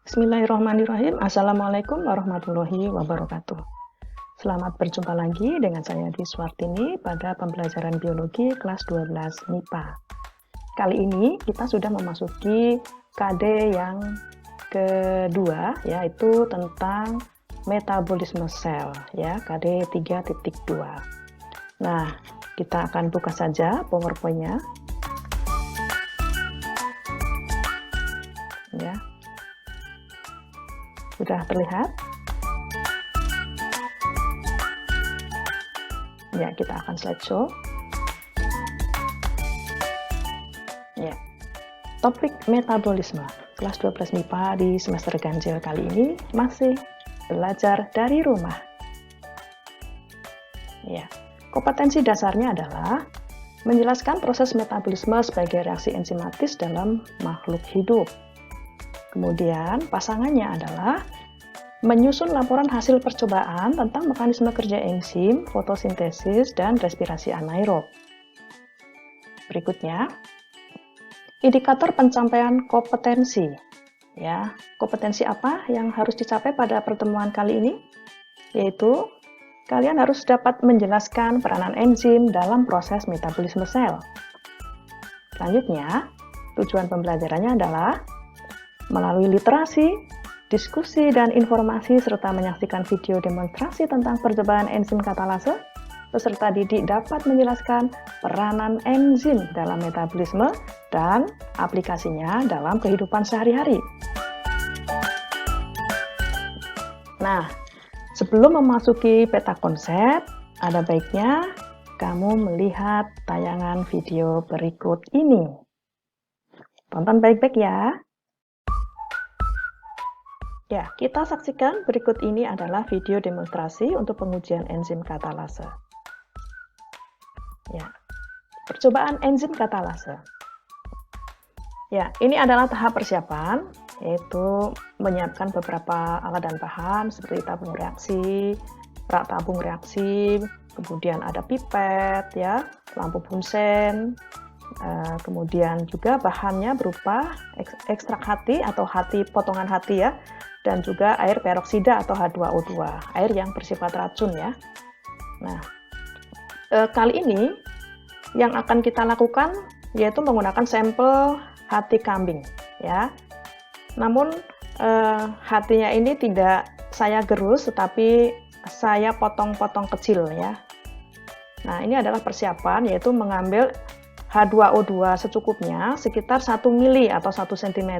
Bismillahirrahmanirrahim. Assalamualaikum warahmatullahi wabarakatuh. Selamat berjumpa lagi dengan saya Dwi Swartini pada pembelajaran biologi kelas 12 MIPA. Kali ini kita sudah memasuki KD yang kedua, yaitu tentang metabolisme sel, ya, KD 3.2. Nah, kita akan buka saja PowerPoint-nya. Ya. Sudah terlihat? Ya, kita akan slideshow. Ya. Topik metabolisme. Kelas 12 MIPA di semester ganjil kali ini masih belajar dari rumah. Ya. Kompetensi dasarnya adalah menjelaskan proses metabolisme sebagai reaksi enzimatis dalam makhluk hidup. Kemudian pasangannya adalah menyusun laporan hasil percobaan tentang mekanisme kerja enzim, fotosintesis, dan respirasi anaerob. Berikutnya, indikator pencapaian kompetensi. Ya, kompetensi apa yang harus dicapai pada pertemuan kali ini? Yaitu, kalian harus dapat menjelaskan peranan enzim dalam proses metabolisme sel. Selanjutnya, tujuan pembelajarannya adalah melalui literasi, diskusi, dan informasi serta menyaksikan video demonstrasi tentang percobaan enzim katalase, peserta didik dapat menjelaskan peranan enzim dalam metabolisme dan aplikasinya dalam kehidupan sehari-hari. Nah, sebelum memasuki peta konsep, ada baiknya kamu melihat tayangan video berikut ini. Tonton baik-baik ya. Ya, kita saksikan berikut ini adalah video demonstrasi untuk pengujian enzim katalase. Ya, percobaan enzim katalase. Ya, ini adalah tahap persiapan, yaitu menyiapkan beberapa alat dan bahan seperti tabung reaksi, rak tabung reaksi, kemudian ada pipet, ya, lampu bunsen, kemudian juga bahannya berupa ekstrak hati atau potongan hati, ya, dan juga air peroksida atau H2O2, air yang bersifat racun, ya. Nah, kali ini yang akan kita lakukan yaitu menggunakan sampel hati kambing, ya. Namun hatinya ini tidak saya gerus, tetapi saya potong-potong kecil, ya. Nah, ini adalah persiapan, yaitu mengambil H2O2 secukupnya sekitar 1 mili atau 1 cm.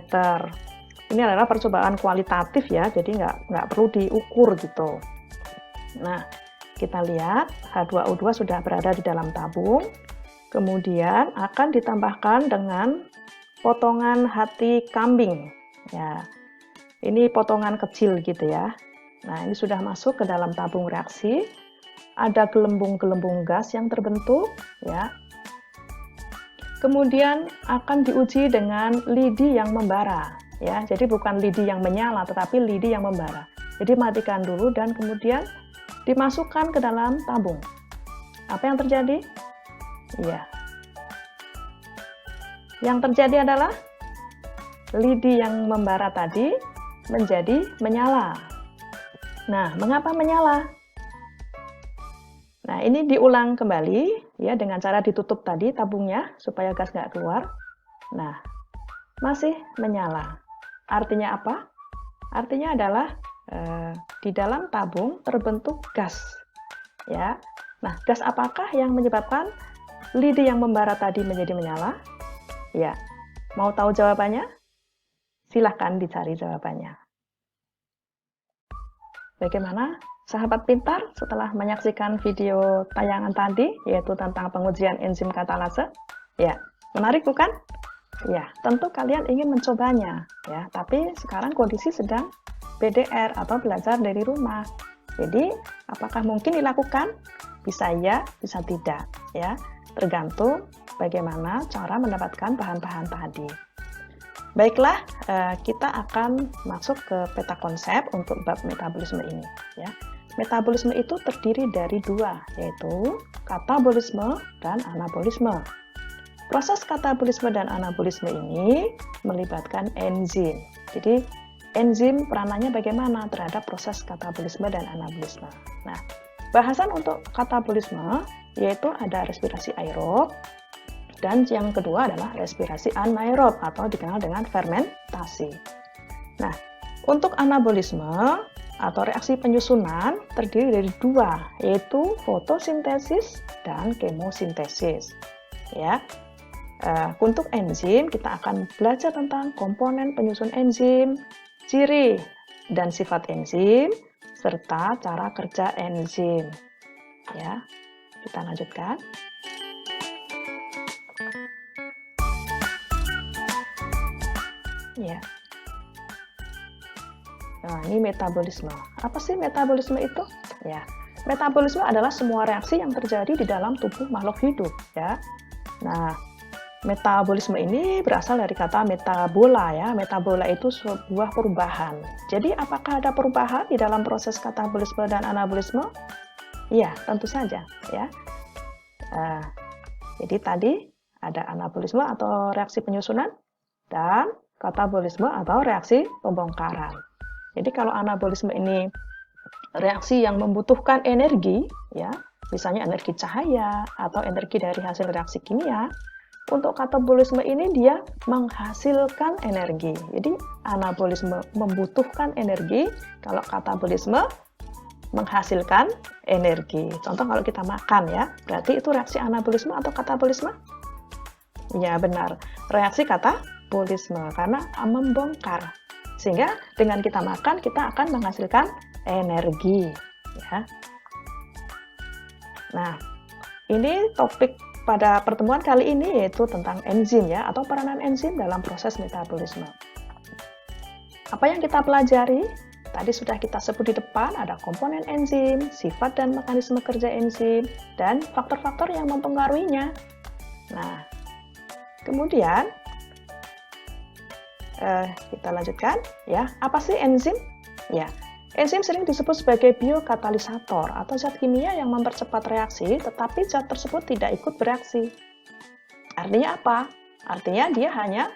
Ini adalah percobaan kualitatif, ya, jadi nggak perlu diukur gitu. Nah, kita lihat H2O2 sudah berada di dalam tabung, kemudian akan ditambahkan dengan potongan hati kambing. Ya, ini potongan kecil gitu, ya. Nah, ini sudah masuk ke dalam tabung reaksi. Ada gelembung-gelembung gas yang terbentuk, ya. Kemudian akan diuji dengan lidi yang membara. Ya, jadi bukan lidi yang menyala, tetapi lidi yang membara. Jadi matikan dulu dan kemudian dimasukkan ke dalam tabung. Apa yang terjadi? Ya, yang terjadi adalah lidi yang membara tadi menjadi menyala. Nah, mengapa menyala? Nah, ini diulang kembali, ya, dengan cara ditutup tadi tabungnya supaya gas nggak keluar. Nah, masih menyala. Artinya apa? Artinya adalah di dalam tabung terbentuk gas, ya. Nah, gas apakah yang menyebabkan lidi yang membara tadi menjadi menyala? Ya, mau tahu jawabannya? Silahkan dicari jawabannya. Bagaimana, sahabat pintar, setelah menyaksikan video tayangan tadi, yaitu tentang pengujian enzim katalase? Ya, menarik bukan? Ya, tentu kalian ingin mencobanya, ya. Tapi sekarang kondisi sedang BDR atau belajar dari rumah. Jadi, apakah mungkin dilakukan? Bisa ya, bisa tidak, ya. Tergantung bagaimana cara mendapatkan bahan-bahan tadi. Baiklah, kita akan masuk ke peta konsep untuk bab metabolisme ini, ya. Metabolisme itu terdiri dari dua, yaitu katabolisme dan anabolisme. Proses katabolisme dan anabolisme ini melibatkan enzim. Jadi enzim peranannya bagaimana terhadap proses katabolisme dan anabolisme. Nah, bahasan untuk katabolisme yaitu ada respirasi aerob, dan yang kedua adalah respirasi anaerob atau dikenal dengan fermentasi. Nah, untuk anabolisme atau reaksi penyusunan terdiri dari dua, yaitu fotosintesis dan kemosintesis. Ya, untuk enzim kita akan belajar tentang komponen penyusun enzim, ciri dan sifat enzim, serta cara kerja enzim. Ya, kita lanjutkan. Ya. Nah, ini metabolisme. Apa sih metabolisme itu? Ya, metabolisme adalah semua reaksi yang terjadi di dalam tubuh makhluk hidup, ya. Nah, metabolisme ini berasal dari kata metabola, ya. Metabola itu sebuah perubahan. Jadi, apakah ada perubahan di dalam proses katabolisme dan anabolisme? Iya, tentu saja, ya. Jadi tadi ada anabolisme atau reaksi penyusunan dan katabolisme atau reaksi pembongkaran. Jadi kalau anabolisme ini reaksi yang membutuhkan energi, ya, misalnya energi cahaya atau energi dari hasil reaksi kimia, untuk katabolisme ini dia menghasilkan energi. Jadi anabolisme membutuhkan energi, kalau katabolisme menghasilkan energi. Contoh kalau kita makan, ya, berarti itu reaksi anabolisme atau katabolisme? Ya, benar. Reaksi katabolisme karena membongkar. Sehingga dengan kita makan, kita akan menghasilkan energi. Ya. Nah, ini topik pada pertemuan kali ini yaitu tentang enzim, ya, atau peranan enzim dalam proses metabolisme. Apa yang kita pelajari? Tadi sudah kita sebut di depan, ada komponen enzim, sifat dan mekanisme kerja enzim, dan faktor-faktor yang mempengaruhinya. Nah, kemudian kita lanjutkan, ya. Apa sih enzim? Ya, enzim sering disebut sebagai biokatalisator atau zat kimia yang mempercepat reaksi, tetapi zat tersebut tidak ikut bereaksi. Artinya apa? Artinya dia hanya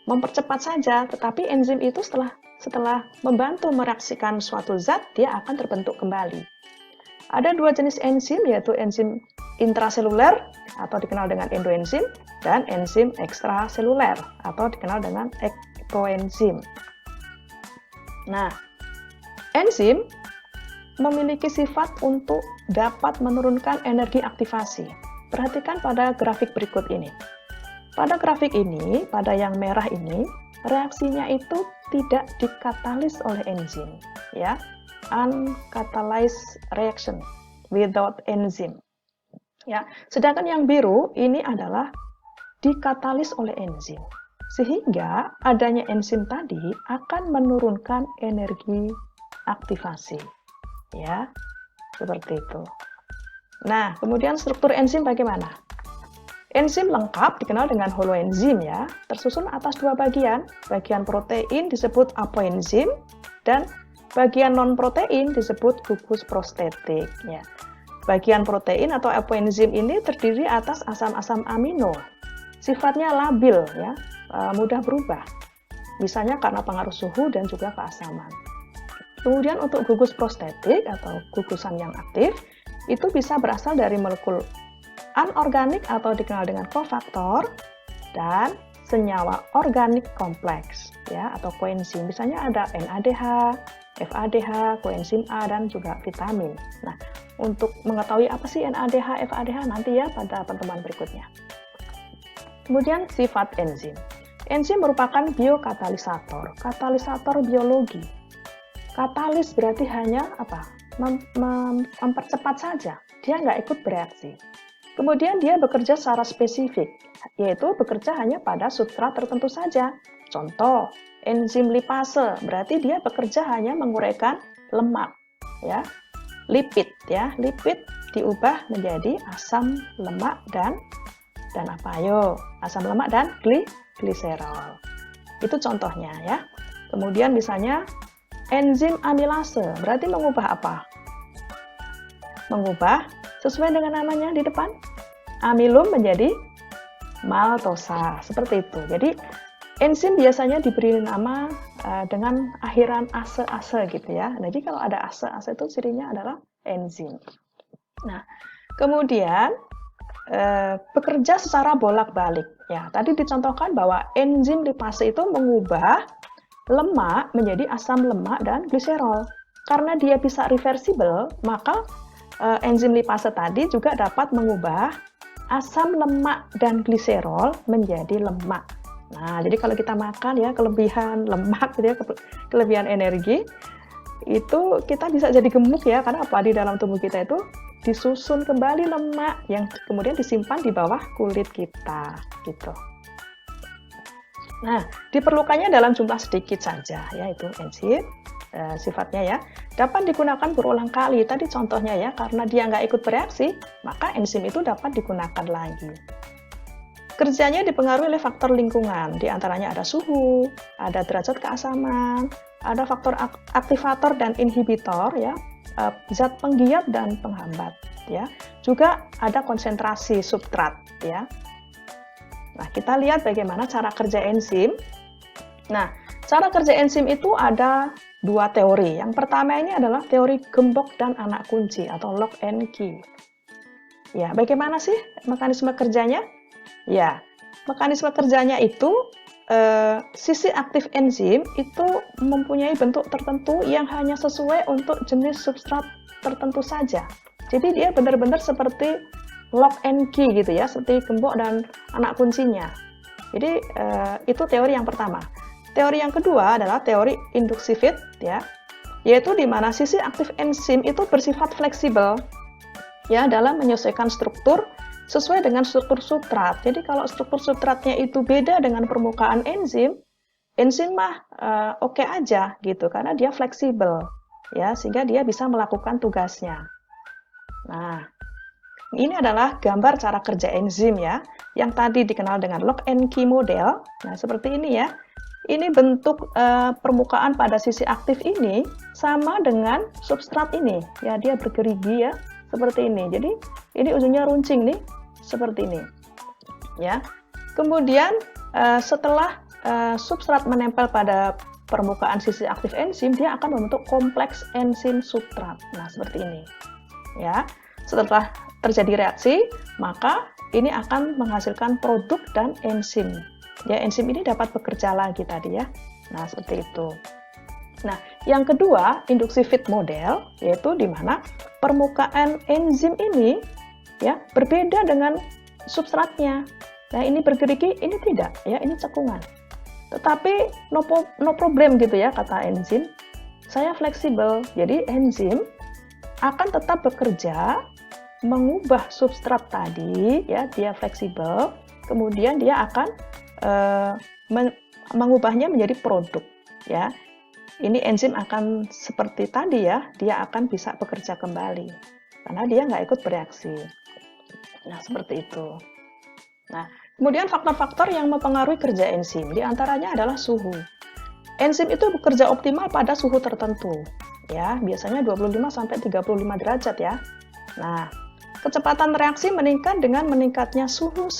mempercepat saja, tetapi enzim itu setelah membantu mereaksikan suatu zat, dia akan terbentuk kembali. Ada dua jenis enzim, yaitu enzim intraseluler atau dikenal dengan endoenzim, dan enzim ekstraseluler atau dikenal dengan ektoenzim. Nah, enzim memiliki sifat untuk dapat menurunkan energi aktivasi. Perhatikan pada grafik berikut ini. Pada grafik ini, pada yang merah ini, reaksinya itu tidak dikatalis oleh enzim, ya, uncatalyzed reaction without enzyme, ya. Sedangkan yang biru ini adalah dikatalis oleh enzim, sehingga adanya enzim tadi akan menurunkan energi aktivasi, ya, seperti itu. Nah, kemudian struktur enzim bagaimana? Enzim lengkap dikenal dengan holoenzim, ya, tersusun atas dua bagian. Bagian protein disebut apoenzim dan bagian non-protein disebut gugus prostetik, ya. Bagian protein atau apoenzim ini terdiri atas asam-asam amino. Sifatnya labil, ya, mudah berubah. Misalnya karena pengaruh suhu dan juga keasaman. Kemudian untuk gugus prostetik atau gugusan yang aktif itu bisa berasal dari molekul anorganik atau dikenal dengan kofaktor dan senyawa organik kompleks, ya, atau koenzim. Misalnya ada NADH, FADH, koenzim A dan juga vitamin. Nah, untuk mengetahui apa sih NADH, FADH nanti ya pada pertemuan berikutnya. Kemudian sifat enzim. Enzim merupakan biokatalisator, katalisator biologi. Katalis berarti hanya apa? Mempercepat saja. Dia nggak ikut bereaksi. Kemudian dia bekerja secara spesifik, yaitu bekerja hanya pada substrat tertentu saja. Contoh, enzim lipase, berarti dia bekerja hanya menguraikan lemak, ya. Lipid, ya. Lipid diubah menjadi asam lemak dan apa? Ayo, asam lemak dan gliserol. Itu contohnya, ya. Kemudian misalnya enzim amilase, berarti mengubah apa? Mengubah sesuai dengan namanya di depan, amilum menjadi maltosa, seperti itu. Jadi enzim biasanya diberi nama dengan akhiran ase-ase gitu ya. Jadi kalau ada ase-ase itu cirinya adalah enzim. Nah, kemudian bekerja secara bolak-balik. Ya, tadi dicontohkan bahwa enzim lipase itu mengubah lemak menjadi asam lemak dan gliserol. Karena dia bisa reversible, maka enzim lipase tadi juga dapat mengubah asam lemak dan gliserol menjadi lemak. Nah, jadi kalau kita makan ya kelebihan lemak, gitu ya, kelebihan energi, itu kita bisa jadi gemuk ya, karena apa? Di dalam tubuh kita itu disusun kembali lemak yang kemudian disimpan di bawah kulit kita, gitu. Nah, diperlukannya dalam jumlah sedikit saja, yaitu enzim sifatnya ya, dapat digunakan berulang kali. Tadi contohnya ya, karena dia nggak ikut bereaksi, maka enzim itu dapat digunakan lagi. Kerjanya dipengaruhi oleh faktor lingkungan, diantaranya ada suhu, ada derajat keasaman, ada faktor aktivator dan inhibitor ya, zat penggiat dan penghambat ya. Juga ada konsentrasi substrat ya. Nah, kita lihat bagaimana cara kerja enzim. Nah, cara kerja enzim itu ada dua teori. Yang pertama ini adalah teori gembok dan anak kunci atau lock and key. Ya, bagaimana sih mekanisme kerjanya? Ya, mekanisme kerjanya itu sisi aktif enzim itu mempunyai bentuk tertentu yang hanya sesuai untuk jenis substrat tertentu saja. Jadi dia benar-benar seperti lock and key gitu ya, seperti gembok dan anak kuncinya. Jadi itu teori yang pertama. Teori yang kedua adalah teori induksi fit ya, yaitu di mana sisi aktif enzim itu bersifat fleksibel ya dalam menyesuaikan struktur sesuai dengan struktur substrat. Jadi kalau struktur substratnya itu beda dengan permukaan enzim, enzim mah oke aja gitu karena dia fleksibel ya, sehingga dia bisa melakukan tugasnya. Nah, ini adalah gambar cara kerja enzim ya, yang tadi dikenal dengan lock and key model. Nah, seperti ini ya. Ini bentuk permukaan pada sisi aktif ini sama dengan substrat ini. Ya, dia bergerigi ya, seperti ini. Jadi, ini ujungnya runcing nih, seperti ini. Ya. Kemudian, setelah substrat menempel pada permukaan sisi aktif enzim, dia akan membentuk kompleks enzim substrat. Nah, seperti ini. Ya. Setelah terjadi reaksi, maka ini akan menghasilkan produk dan enzim. Ya, enzim ini dapat bekerja lagi tadi ya. Nah, seperti itu. Nah, yang kedua, induksi fit model, yaitu di mana permukaan enzim ini ya berbeda dengan substratnya. Nah, ini bergerigi, ini tidak, ya, ini cekungan. Tetapi no problem gitu ya, kata enzim. Saya fleksibel, jadi enzim akan tetap bekerja mengubah substrat tadi, ya, dia fleksibel, kemudian dia akan mengubahnya menjadi produk, ya. Ini enzim akan seperti tadi ya, dia akan bisa bekerja kembali, karena dia nggak ikut bereaksi. Nah, seperti itu. Nah, kemudian faktor-faktor yang mempengaruhi kerja enzim, diantaranya adalah suhu. Enzim itu bekerja optimal pada suhu tertentu, ya, biasanya 25-35 derajat ya. Nah, kecepatan reaksi meningkat dengan meningkatnya suhu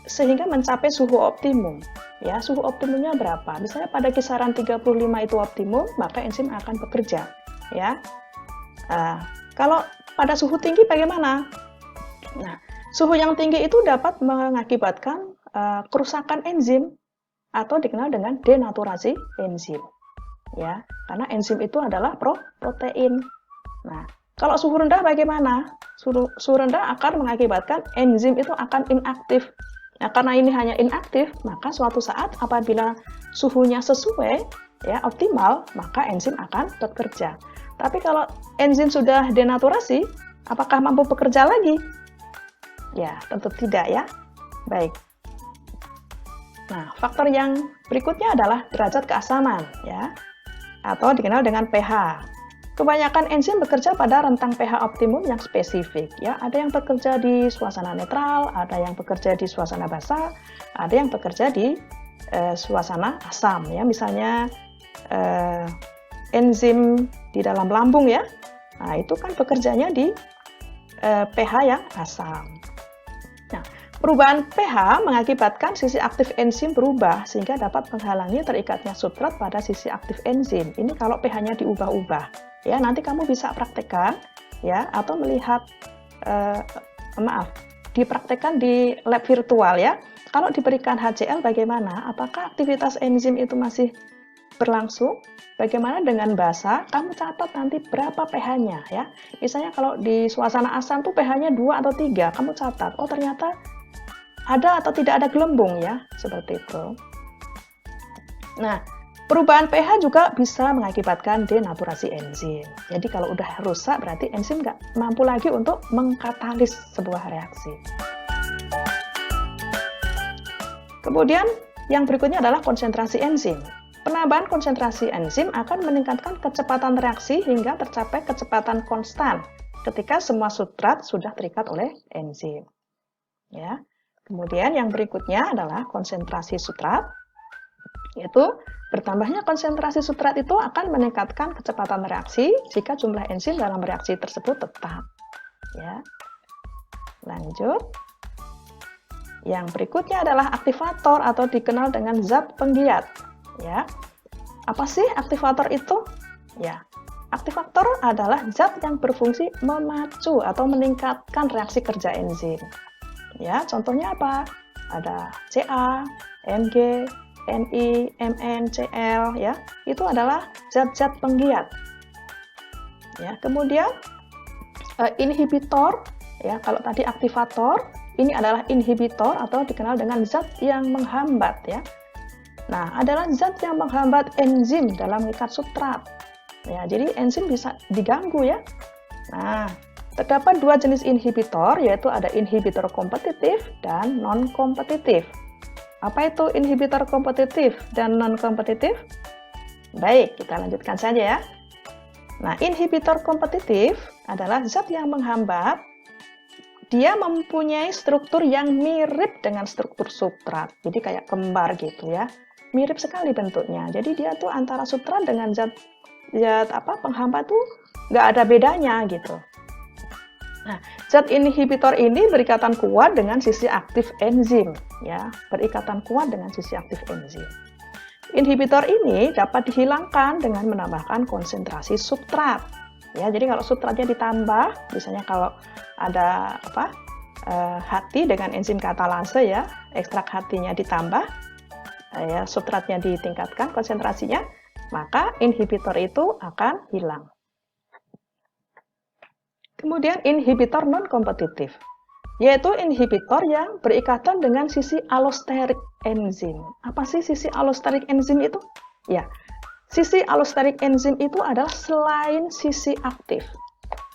sehingga mencapai suhu optimum. Ya, suhu optimumnya berapa? Misalnya pada kisaran 35 itu optimum, maka enzim akan bekerja. Ya, kalau pada suhu tinggi bagaimana? Nah, suhu yang tinggi itu dapat mengakibatkan kerusakan enzim atau dikenal dengan denaturasi enzim. Ya, karena enzim itu adalah protein. Nah, kalau suhu rendah bagaimana? Suhu rendah akan mengakibatkan enzim itu akan inaktif. Nah, karena ini hanya inaktif, maka suatu saat apabila suhunya sesuai, ya optimal, maka enzim akan bekerja. Tapi kalau enzim sudah denaturasi, apakah mampu bekerja lagi? Ya, tentu tidak ya. Baik. Nah, faktor yang berikutnya adalah derajat keasaman, ya, atau dikenal dengan pH. Kebanyakan enzim bekerja pada rentang pH optimum yang spesifik. Ya, ada yang bekerja di suasana netral, ada yang bekerja di suasana basa, ada yang bekerja di suasana asam. Ya, misalnya enzim di dalam lambung ya, nah itu kan bekerjanya di pH yang asam. Nah, Perubahan pH mengakibatkan sisi aktif enzim berubah sehingga dapat menghalangi terikatnya substrat pada sisi aktif enzim. Ini kalau pH-nya diubah-ubah. Ya, nanti kamu bisa praktekkan ya atau melihat dipraktekkan di lab virtual ya. Kalau diberikan HCl bagaimana? Apakah aktivitas enzim itu masih berlangsung? Bagaimana dengan basa? Kamu catat nanti berapa pH-nya ya. Misalnya kalau di suasana asam tuh pH-nya 2 atau 3, kamu catat. Oh, ternyata ada atau tidak ada gelembung ya, seperti itu. Nah, perubahan pH juga bisa mengakibatkan denaturasi enzim. Jadi kalau udah rusak berarti enzim nggak mampu lagi untuk mengkatalis sebuah reaksi. Kemudian yang berikutnya adalah konsentrasi enzim. Penambahan konsentrasi enzim akan meningkatkan kecepatan reaksi hingga tercapai kecepatan konstan ketika semua substrat sudah terikat oleh enzim. Ya. Kemudian yang berikutnya adalah konsentrasi substrat, yaitu bertambahnya konsentrasi substrat itu akan meningkatkan kecepatan reaksi jika jumlah enzim dalam reaksi tersebut tetap. Ya. Lanjut. Yang berikutnya adalah aktivator atau dikenal dengan zat penggiat. Ya. Apa sih aktivator itu? Ya. Aktivator adalah zat yang berfungsi memacu atau meningkatkan reaksi kerja enzim. Ya, contohnya apa? Ada Ca, Mg, Ni, Mn, Cl, ya. Itu adalah zat-zat penggiat. Ya, kemudian inhibitor, ya. Kalau tadi aktivator, ini adalah inhibitor atau dikenal dengan zat yang menghambat, ya. Nah, adalah zat yang menghambat enzim dalam mengikat substrat. Ya, jadi enzim bisa diganggu, ya. Nah, terdapat dua jenis inhibitor, yaitu ada inhibitor kompetitif dan non-kompetitif. Apa itu inhibitor kompetitif dan non-kompetitif? Baik, kita lanjutkan saja ya. Nah, inhibitor kompetitif adalah zat yang menghambat. Dia mempunyai struktur yang mirip dengan struktur substrat. Jadi kayak kembar gitu ya. Mirip sekali bentuknya. Jadi dia tuh antara substrat dengan zat penghambat tuh nggak ada bedanya gitu. Nah, zat inhibitor ini berikatan kuat dengan sisi aktif enzim, ya, berikatan kuat dengan sisi aktif enzim. Inhibitor ini dapat dihilangkan dengan menambahkan konsentrasi substrat. Ya, jadi kalau substratnya ditambah, misalnya kalau ada hati dengan enzim katalase ya, ekstrak hatinya ditambah, ya, substratnya ditingkatkan konsentrasinya, maka inhibitor itu akan hilang. Kemudian inhibitor non-kompetitif, yaitu inhibitor yang berikatan dengan sisi allosterik enzim. Apa sih sisi allosterik enzim itu? Ya, sisi allosterik enzim itu adalah selain sisi aktif.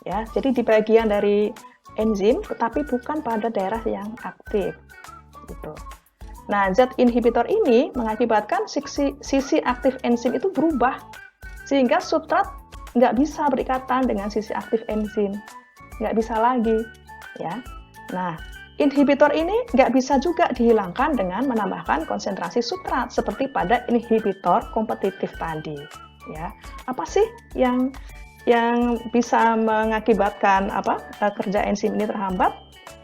Ya, jadi di bagian dari enzim, tetapi bukan pada daerah yang aktif. Gitu. Nah, zat inhibitor ini mengakibatkan sisi aktif enzim itu berubah, sehingga substrat nggak bisa berikatan dengan sisi aktif enzim, nggak bisa lagi, ya. Nah, inhibitor ini nggak bisa juga dihilangkan dengan menambahkan konsentrasi substrat seperti pada inhibitor kompetitif tadi, ya. Apa sih yang bisa mengakibatkan kerja enzim ini terhambat?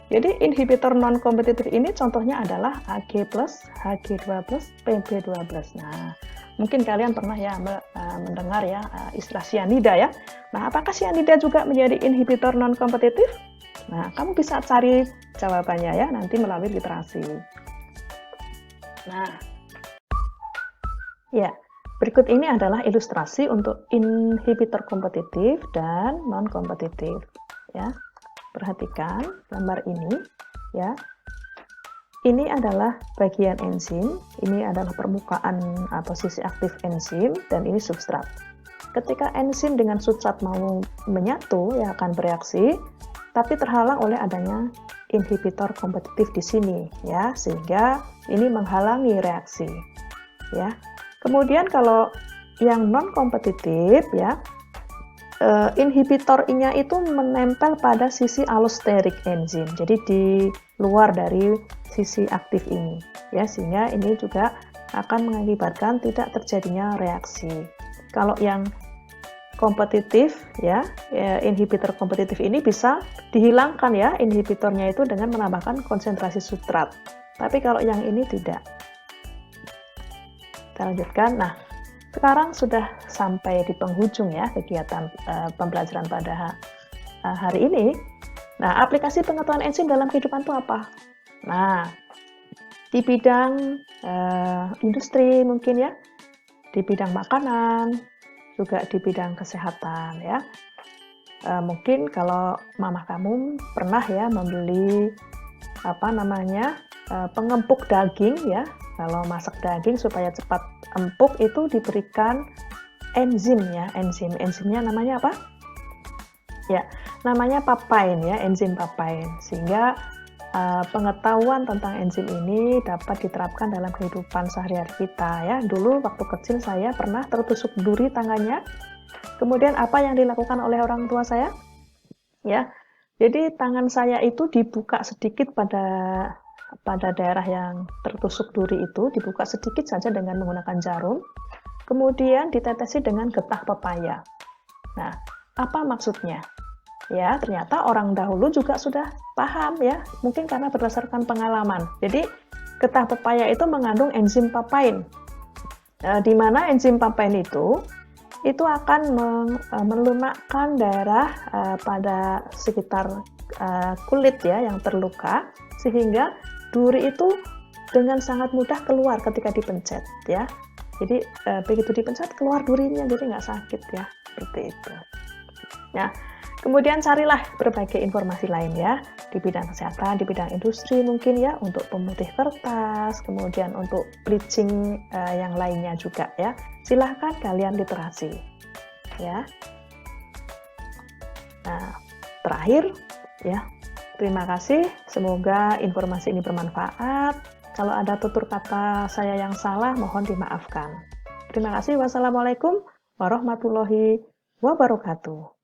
Jadi inhibitor non-kompetitif ini contohnya adalah Ag+, Hg2+, Pb12. Nah, mungkin kalian pernah ya mendengar ya istilah cyanida ya. Nah, apakah cyanida juga menjadi inhibitor non-kompetitif? Nah, kamu bisa cari jawabannya ya nanti melalui literasi. Nah, ya, berikut ini adalah ilustrasi untuk inhibitor kompetitif dan non-kompetitif. Ya, perhatikan gambar ini ya. Ini adalah bagian enzim, ini adalah permukaan atau sisi aktif enzim, dan ini substrat. Ketika enzim dengan substrat mau menyatu, ya akan bereaksi, tapi terhalang oleh adanya inhibitor kompetitif di sini, ya, sehingga ini menghalangi reaksi, ya. Kemudian kalau yang non kompetitif, ya, inhibitornya itu menempel pada sisi allosterik enzim, jadi di luar dari sisi aktif ini, ya, sehingga ini juga akan mengakibatkan tidak terjadinya reaksi. Kalau yang kompetitif ya, inhibitor kompetitif ini bisa dihilangkan ya inhibitornya itu dengan menambahkan konsentrasi sutrat. Tapi kalau yang ini tidak. Kita lanjutkan. Nah, sekarang sudah sampai di penghujung ya kegiatan pembelajaran pada hari ini. Nah, aplikasi pengetahuan enzim dalam kehidupan itu apa? Nah, di bidang industri mungkin ya, di bidang makanan, juga di bidang kesehatan ya. Mungkin kalau mama kamu pernah ya membeli pengempuk daging ya. Kalau masak daging supaya cepat empuk itu diberikan enzim ya, enzimnya namanya apa? Ya, namanya papain ya, enzim papain. Sehingga pengetahuan tentang enzim ini dapat diterapkan dalam kehidupan sehari-hari kita ya. Dulu waktu kecil saya pernah tertusuk duri tangannya. Kemudian apa yang dilakukan oleh orang tua saya? Ya. Jadi tangan saya itu dibuka sedikit pada daerah yang tertusuk duri itu, dibuka sedikit saja dengan menggunakan jarum. Kemudian ditetesi dengan getah pepaya. Nah, apa maksudnya? Ya, ternyata orang dahulu juga sudah paham ya, mungkin karena berdasarkan pengalaman. Jadi, getah pepaya itu mengandung enzim papain. Di mana enzim papain itu akan melunakkan darah pada sekitar kulit ya yang terluka, sehingga duri itu dengan sangat mudah keluar ketika dipencet ya. Jadi begitu dipencet keluar durinya, jadi nggak sakit ya, seperti itu. Nah, kemudian carilah berbagai informasi lain ya, di bidang kesehatan, di bidang industri mungkin ya, untuk pemutih kertas, kemudian untuk bleaching yang lainnya juga ya. Silahkan kalian literasi ya. Nah, terakhir ya, terima kasih, semoga informasi ini bermanfaat. Kalau ada tutur kata saya yang salah, mohon dimaafkan. Terima kasih, wassalamualaikum warahmatullahi wabarakatuh.